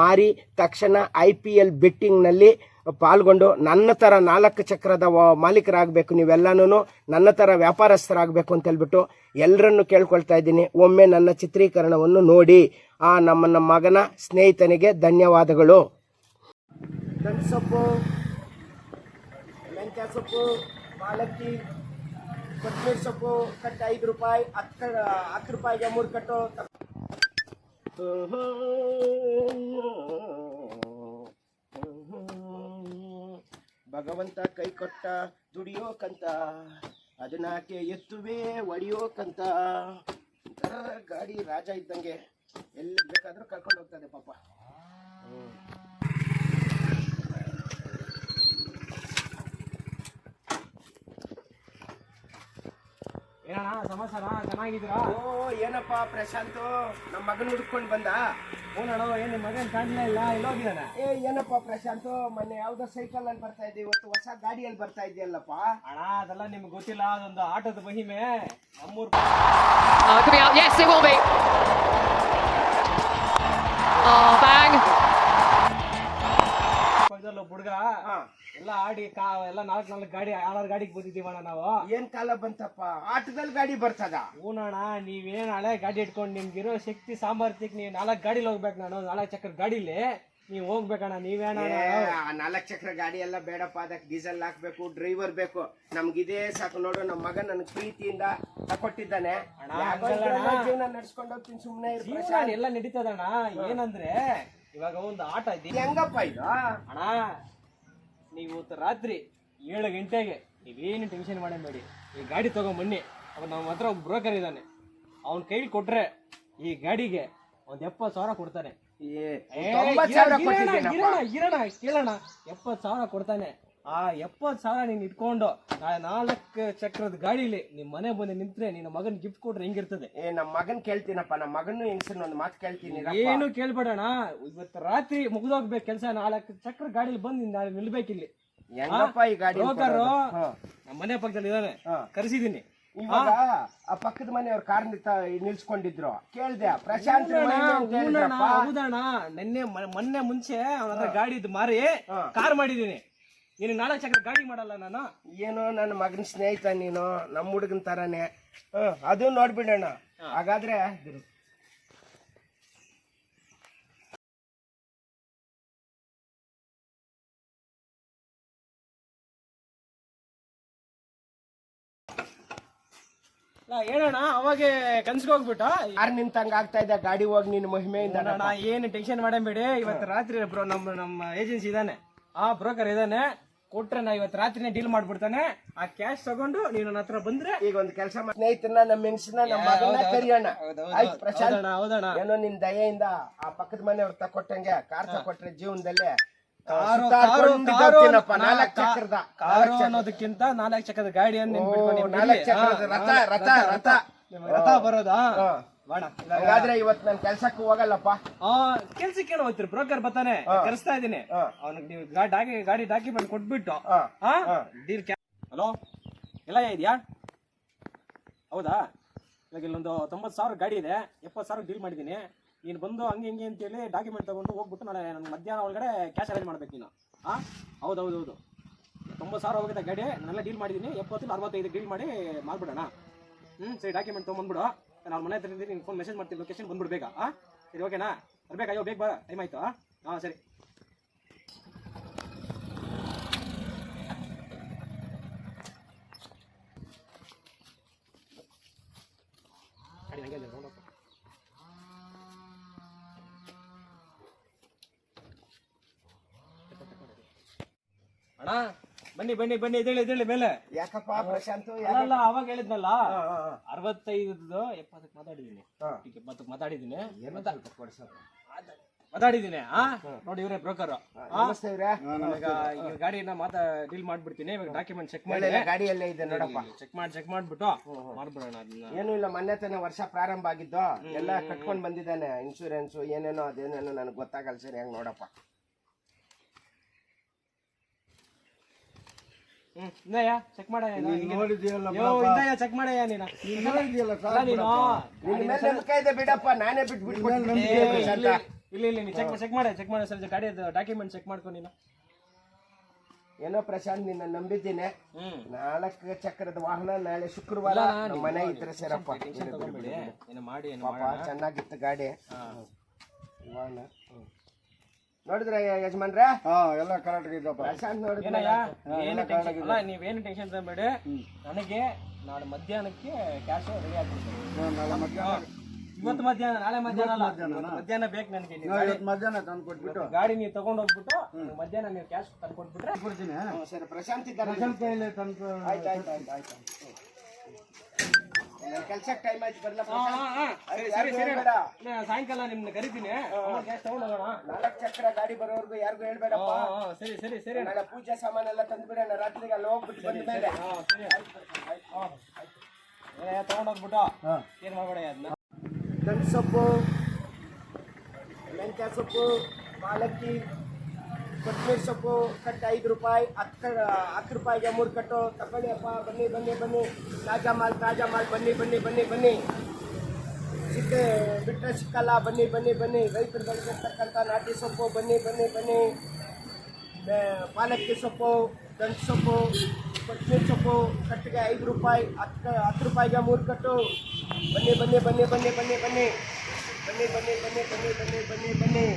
ಮಾರಿ ತಕ್ಷಣ IPL ಬೆಟ್ಟಿಂಗ್ನಲ್ಲಿ ಪಾಲ್ಗೊಂಡು ನನ್ನ ಥರ 4 ಚಕ್ರದ ಮಾಲೀಕರಾಗಬೇಕು, ನೀವೆಲ್ಲನೂ ನನ್ನ ಥರ ವ್ಯಾಪಾರಸ್ಥರಾಗಬೇಕು ಅಂತ ಹೇಳ್ಬಿಟ್ಟು ಎಲ್ಲರನ್ನು ಕೇಳ್ಕೊಳ್ತಾ ಇದ್ದೀನಿ. ಒಮ್ಮೆ ನನ್ನ ಚಿತ್ರೀಕರಣವನ್ನು ನೋಡಿ. ನಮ್ಮ ಮಗನ ಸ್ನೇಹಿತನಿಗೆ ಧನ್ಯವಾದಗಳು. ಸೊಪ್ಪು, ಮೆಂತ್ಯ ಸೊಪ್ಪು, ಪಾಲಕ್ಕಿ, ಕೊತ್ತಂಬರಿ ಸೊಪ್ಪು ಕಟ್ಟು 5 ರೂಪಾಯಿ, 10 ರೂಪಾಯಿಗೆ 3 ಕಟ್ಟು. ಭಗವಂತ ಕೈ ಕೊಟ್ಟ ದುಡಿಯೋಕಂತ, ಅದನ್ನಾಕೆ ಎತ್ತುವೆ ಒಡಿಯೋಕಂತ. ಗಾಡಿ ರಾಜ ಇದ್ದಂಗೆ ಎಲ್ಲಿ ಬೇಕಾದ್ರೂ ಕರ್ಕೊಂಡು ಹೋಗ್ತದೆ ಪಾಪ. ಏನಣ್ಣ ಸಮಾಚಾರ, ಚೆನ್ನಾಗಿದ್ದೀರಾ? ಏನಪ್ಪ ಪ್ರಶಾಂತ್, ನಮ್ಮ ಮಗನ ಹುಡ್ಕೊಂಡು ಬಂದ? ಹ್ಞೂ ಏನು ನಿಮ್ಮ ಮಗನ ಕಾಣಲೇ ಇಲ್ಲ, ಎಲ್ಲೋಗಿದ್ದಾನ? ಏನಪ್ಪ ಪ್ರಶಾಂತ್, ಮೊನ್ನೆ ಯಾವ್ದೋ ಸೈಕಲ್ ಅಲ್ಲಿ ಬರ್ತಾ ಇದ್ದೆ, ಇವತ್ತು ಹೊಸ ಗಾಡಿಯಲ್ಲಿ ಬರ್ತಾ ಇದೆಯಲ್ಲಪ್ಪ? ಅಣ್ಣ ಅದೆಲ್ಲ ನಿಮ್ಗೆ ಗೊತ್ತಿಲ್ಲ, ಅದೊಂದು ಆಟದ ಮಹಿಮೆ ನಮ್ಮೂರು. ಹುಡುಗ ಎಲ್ಲ ಆಡಿ ಎಲ್ಲ 4 ಗಾಡಿ 6 ಗಾಡಿಗೆ ಬಂದಿದ್ದೀವಣ್ಣ ನಾವು. ಏನ್ ಕಾಲ ಬಂತಪ್ಪ, ಆಟದಲ್ಲಿ ಗಾಡಿ ಬರ್ತದ? ಹೂನಣ್ಣ, ನೀವೇನ್ ಹಳೆ ಗಾಡಿ ಇಟ್ಕೊಂಡು ನಿಮ್ಗಿರೋ ಶಕ್ತಿ ಸಾಮರ್ಥ್ಯಕ್ಕೆ ನೀವು 4 ಗಾಡಿಲಿ ಹೋಗ್ಬೇಕು. ನಾನು 4 ಚಕ್ರ ಗಾಡಿಲಿ ನೀವು ಹೋಗ್ಬೇಕಣ್ಣ. ನೀವೇನ 4 ಚಕ್ರ ಗಾಡಿ ಎಲ್ಲ ಬೇಡಪ್ಪ, ಅದಕ್ಕೆ ಡೀಸೆಲ್ ಹಾಕ್ಬೇಕು, ಡ್ರೈವರ್ ಬೇಕು. ನಮ್ಗಿದೇ ಸಾಕು ನೋಡು. ನಮ್ಮ ಮಗ ನನ್ಗೆ ಪ್ರೀತಿಯಿಂದ ತಕೊಟ್ಟಿದ್ದಾನೆ, ಜೀವನ ನಡ್ಸ್ಕೊಂಡು ಹೋಗ್ತೀನಿ. ಸುಮ್ನೆ ಎಲ್ಲ ನಡೀತದಣ್ಣ. ಏನಂದ್ರೆ ಇವಾಗ ಒಂದು ಆಟ ಇದೆ. ಹೆಂಗಪ್ಪ ಇದು ಅಣ್ಣ? ನೀವು ರಾತ್ರಿ 7 ಗಂಟೆಗೆ ನೀವೇನು ಟೆನ್ಷನ್ ಮಾಡಬೇಡಿ, ಈ ಗಾಡಿ ತಗೊಂಬನ್ನಿ. ಅವ ನಮ್ಮ ಹತ್ರ ಒಬ್ಬ ಬ್ರೋಕರ್ ಇದ್ದಾನೆ, ಅವನ ಕೈಲಿ ಕೊಟ್ರೆ ಈ ಗಾಡಿಗೆ ಒಂದು 70,000 ಕೊಡ್ತಾನೆ. ಕೇಳೋಣ, 70,000 ಕೊಡ್ತಾನೆ. ಆ 70,000 ನೀನ್ ಇಟ್ಕೊಂಡು ನಾಳೆ 4 ಚಕ್ರದ ಗಾಡಿಲಿ ನಿಮ್ ಮನೆ ಬಂದು ನಿಂತ್ರೆ ನಿನ್ನ ಮಗನ್ ಗಿಫ್ಟ್ ಕೊಟ್ರೆ ಹೆಂಗಿರ್ತದೆ? ನಮ್ಮ ಮಗನ್ ಕೇಳ್ತೀನಪ್ಪ, ನಮ್ಮ ಮಗನು ಹೆಂಗಸನ್ ಒಂದು ಮಾತು ಕೇಳ್ತೀನಿ. ಏನು ಕೇಳ್ಬೇಡಣ, ಇವತ್ತು ರಾತ್ರಿ ಮುಗ್ದೋಗ್ಬೇಕು ಕೆಲಸ. 4 ಚಕ್ರ ಗಾಡಿಲಿ ಬಂದು ನಾಳೆ ನಿಲ್ಬೇಕಿಲ್ಲಿ. ಹೆಂಗಪ್ಪ ಈ ಗಾಡಿ? ಬ್ರೋಕರು ನಮ್ಮ ಮನೆ ಪಕ್ಕದಲ್ಲಿ ಇದಾನೆ, ಕರೆಸಿದೀನಿ. ಇವಾಗ ಆ ಪಕ್ಕದ ಮನೆಯವ್ರ ಕಾರ್ ನಿಲ್ಸ್ಕೊಂಡಿದ್ರು, ಕೇಳ್ದೆ ಪ್ರಶಾಂತ್? ಹೌದಣ್ಣ, ಮೊನ್ನೆ ಮುಂಚೆ ಅವನ ಹತ್ರ ಗಾಡಿ ಮಾರಿ ಕಾರ್ ಮಾಡಿದೀನಿ. ನೀನು 4 ಚಕ್ರ ಗಾಡಿ ಮಾಡಲ್ಲ ನಾನು? ಏನೋ ನನ್ನ ಮಗನ ಸ್ನೇಹಿತ ನೀನು, ನಮ್ಮ ಹುಡುಗನ ತರಾನೇ. ಅದು ನೋಡ್ಬಿಡೋಣ ಹಾಗಾದ್ರೆ. ಏನಣ್ಣ ಅವಾಗೆ ಕನ್ಸ್ಗೆ ಹೋಗ್ಬಿಟ್ಟ? ಯಾರು ನಿಂತಂಗ ಆಗ್ತಾ ಇದೆ ಗಾಡಿ ಹೋಗಿ ನಿನ್ನ ಮಹಿಮೆಯಿಂದ. ಏನು ಟೆನ್ಷನ್ ಮಾಡಬೇಡಿ, ಇವತ್ತು ರಾತ್ರಿ ನಮ್ಮ ಏಜೆನ್ಸಿ ಇದಾನೆ, ಆ ಬ್ರೋಕರ್ ಇದಾನೆ, ಕೊಟ್ರೆ ನಾ ಇವತ್ತು ರಾತ್ರಿನೇ ಡೀಲ್ ಮಾಡ್ಬಿಡ್ತಾನೆ. ಆ ಕ್ಯಾಶ್ ತಗೊಂಡು ನೀನು ನನ್ನ ಹತ್ರ ಬಂದ್ರೆ ಈಗ ಒಂದು ಕೆಲಸ ಸ್ನೇಹಿತರನ್ನ, ನಮ್ಮ ಹೆಂಗಸನ್ನ, ನಮ್ಮ ಮಗನ ಕರಿಯೋಣ. ಆಯ್ತು ಪ್ರಶಾಂತ್, ಹೌದಣ್ಣ, ಏನೋ ನಿನ್ ದಯೆಯಿಂದ ಆ ಪಕ್ಕದ ಮನೆಯವ್ರು ತಕೊಟ್ಟಂಗೆ ಕಾರ್ ತಕೊಟ್ರೆ ಜೀವನದಲ್ಲೇ ಅನ್ನೋದಕ್ಕಿಂತ 4 ಚಕ್ರದ ಗಾಡಿ ರಥ ಬರೋದಾ? ಹಾಗಾದ್ರೆ ಇವತ್ತು ನಾನು ಕೆಲ್ಸಕ್ಕೆ ಹೋಗಲ್ಲಪ್ಪ. ಕೆಲ್ಸಕ್ಕೆ ಹೋಗ್ತೀರಿ? ಬ್ರೋಕರ್ ಬರ್ತಾನೆ, ಕರೆಸ್ತಾ ಇದೀನಿ. ಅವ್ನಿಗೆ ನೀವು ಗಾಡಿ ಡಾಕ್ಯುಮೆಂಟ್ ಕೊಟ್ಬಿಟ್ಟು ಹಲೋ ಎಲ್ಲ ಇದೆಯಾ? ಹೌದಾ? ಇವಾಗ ಇಲ್ಲೊಂದು 90,000 ಗಾಡಿ ಇದೆ, 70,000 ಡೀಲ್ ಮಾಡಿದ್ದೀನಿ. ನೀನು ಬಂದು ಹಂಗೆ ಹಿಂಗೆ ಅಂತೇಳಿ ಡಾಕ್ಯುಮೆಂಟ್ ತಗೊಂಡು ಹೋಗ್ಬಿಟ್ಟು ನಾಳೆ ನನ್ನ ಮಧ್ಯಾಹ್ನ ಒಳಗಡೆ ಕ್ಯಾಶ್ ಅರೇಂಜ್ ಮಾಡ್ಬೇಕು ನೀನು. ಹೌದು 90,000 ಹೋಗಿದೆ ಗಾಡಿ, ನಾನೆಲ್ಲ ಡೀಲ್ ಮಾಡಿದ್ದೀನಿ. 70-65 ಡೀಲ್ ಮಾಡ್ಬಿಡೋಣ. ಸರಿ, ಡಾಕ್ಯುಮೆಂಟ್ ತೊಗೊಂಡ್ಬಂದ್ಬಿಡು. ನಾನು ಮನೆ ಹತ್ರ ನಿಂಗೆ ಫೋನ್ ಮೆಸೇಜ್ ಮಾಡ್ತೀನಿ, ಲೊಕೇಶನ್ ಬಂದ್ಬಿಡು ಬೇಗ. ಸರಿ, ಓಕೆನಾ? ಬರ್ಬೇಕಾ? ಅಯ್ಯೋ ಬೇಗ ಬಾ, ಟೈಮ್ ಆಯ್ತು. ಸರಿ. ಅಣ್ಣ ಬನ್ನಿ ಇದೇಳಿ ಮೇಲೆ. ಯಾಕಪ್ಪ ಪ್ರಶಾಂತ್? ಅಲ್ಲ, ಅವಾಗ ಹೇಳಿದ್ನಲ್ಲ 65 70 ಮಾತಾಡಿದೀನಿ, 70 ಮಾತಾಡಿದೀನಿ. ನೋಡಿ ಇವ್ರೆ ಬ್ರೋಕರ್. ಈಗ ಗಾಡಿನ ಡೀಲ್ ಮಾಡ್ಬಿಡ್ತೀನಿ. ಇವಾಗ ಡಾಕ್ಯುಮೆಂಟ್ ಚೆಕ್ ಮಾಡಿ, ಗಾಡಿಯಲ್ಲೇ ಇದೆ ನೋಡಪ್ಪ, ಚೆಕ್ ಮಾಡ್ಬಿಟ್ಟು ಮಾಡ್ಬಿಡೋಣ. ಏನು ಇಲ್ಲ, ಮೊನ್ನೆ ತಾನೆ ವರ್ಷ ಪ್ರಾರಂಭ ಆಗಿದ್ದು, ಎಲ್ಲ ಕಟ್ಕೊಂಡ್ ಬಂದಿದ್ದಾನೆ. ಇನ್ಶೂರೆನ್ಸ್ ಏನೇನೋ ಅದೇನೇನೋ ನನಗೆ ಗೊತ್ತಾಗಲ್ಲ. ಸರಿ, ಹೆಂಗ್ ನೋಡಪ್ಪ. ಚೆಕ್ ಮಾಡಯ್ಯ, ಚೆಕ್ ಮಾಡಯ್ಯ. ಬಿಡಪ್ಪ, ನಾನೇ ಬಿಟ್ಬಿಟ್ಟು ಇಲ್ಲಿ ಇಲ್ಲಿ ಚೆಕ್ ಮಾಡಿ ಸರ್ ಗಾಡಿ ಡಾಕ್ಯುಮೆಂಟ್ ಚೆಕ್ ಮಾಡ್ಕೊ ನೀನು. ಏನೋ ಪ್ರಶಾಂತ್ ನಿನ್ನ ನಂಬಿದ್ದೀನಿ. 4 ಚಕ್ರದ ವಾಹನ ನಾಳೆ ಶುಕ್ರವಾರ ನಮ್ಮ ಮನೆ ಇದ್ರೆ ಸೇರಪ್ಪ. ಏನು ಮಾಡಿ ಪಾಪ ಚೆನ್ನಾಗಿತ್ತು ಗಾಡಿ ವಾಹನ. ನೋಡಿದ್ರೆ ಯಜಮಾನ್ರೆ ಎಲ್ಲ ಕರೆಕ್ಟ್ ಇದ್ದಪ್ಪ. ಪ್ರಶಾಂತ್ ನೋಡಿದ್ರೆ ನೀವೇನು ಟೆನ್ಷನ್ ತಗೊಬೇಡಿ. ನನಗೆ ನಾಳೆ ಮಧ್ಯಾಹ್ನಕ್ಕೆ ಕ್ಯಾಶ್ ರೆಡಿ ಆಗ್ಬಿಡ್ತೀನಿ. ಇವತ್ತು ಮಧ್ಯಾಹ್ನ, ನಾಳೆ ಮಧ್ಯಾಹ್ನ ಅಲ್ಲ, ಮಧ್ಯಾಹ್ನ ಬೇಕು ನನಗೆ. ಮಧ್ಯಾಹ್ನ ತಂದು ಕೊಟ್ಬಿಟ್ಟು ಗಾಡಿ ನೀವು ತಗೊಂಡ್ ಹೋಗ್ಬಿಟ್ಟು ಮಧ್ಯಾಹ್ನ ನೀವು ಕ್ಯಾಶ್ ತಂದು ಕೊಟ್ಬಿಟ್ರೆ ಕೊಡ್ತೀನಿ. ಸರ್ ಪ್ರಶಾಂತ್ ಇದ್ದಾರೆ. ಆಯ್ತು ಕೆಲ್ಸಕ್ಕೆ ಟೈಮ್ ಆಯ್ತು ಬರಲ್ಲ. ಸಾಯಂಕಾಲ ನಿಮ್ನ ಕರಿತೀನಿ, ಕ್ಯಾಶ್ ತಗೊಂಡ್ ಹೋಗೋಣ. 4 ಚಕ್ರ ಗಾಡಿ ಬರೋವರೆಗೂ ಯಾರಿಗೂ ಹೇಳ್ಬೇಡಪ್ಪ. ಸರಿ ನಾಳೆ ಪೂಜಾ ಸಾಮಾನೆಲ್ಲ ತಂದ್ಬಿಡೋಣ. ರಾತ್ರಿಗೆ ಅಲ್ಲಿ ಹೋಗ್ಬಿಟ್ಟು ಬಂದ ಮೇಲೆ ತಗೊಂಡೋಗ್ಬಿಟ್ಟು ಏನ್ ಮಾಡ್ಬೇಡ ಅದನ್ನ. ದಂಟು ಸೊಪ್ಪು, ಮೆಂತ್ಯ ಸೊಪ್ಪು, ಪಾಲಕ್ಕಿ, ಕೊತ್ತಂಬರಿ ಸೊಪ್ಪು ಕಟ್ಟು 5 ರೂಪಾಯಿ. 10 ರೂಪಾಯಿಗೆ 3 ಕಟ್ಟು ತಗೊಳ್ಳಿ ಅಪ್ಪ. ಬನ್ನಿ ತಾಜಾ ಮಾಲ್ ಬನ್ನಿ. ಬಿಟ್ಟರೆ ಸಿಕ್ಕಲ್ಲ. ಬನ್ನಿ ರೈತರು ಬೆಳೆದಿರ್ತಕ್ಕಂಥ ನಾಟಿ ಸೊಪ್ಪು ಬನ್ನಿ. ಪಾಲಕ್ಕಿ ಸೊಪ್ಪು, ದಂಟು ಸೊಪ್ಪು, ಕೊತ್ತಂಬರಿ ಸೊಪ್ಪು ಕಟ್ಟಿಗೆ 5 ರೂಪಾಯಿ. 10 ರೂಪಾಯಿಗೆ 3 ಕಟ್ಟು. ಬನ್ನಿ.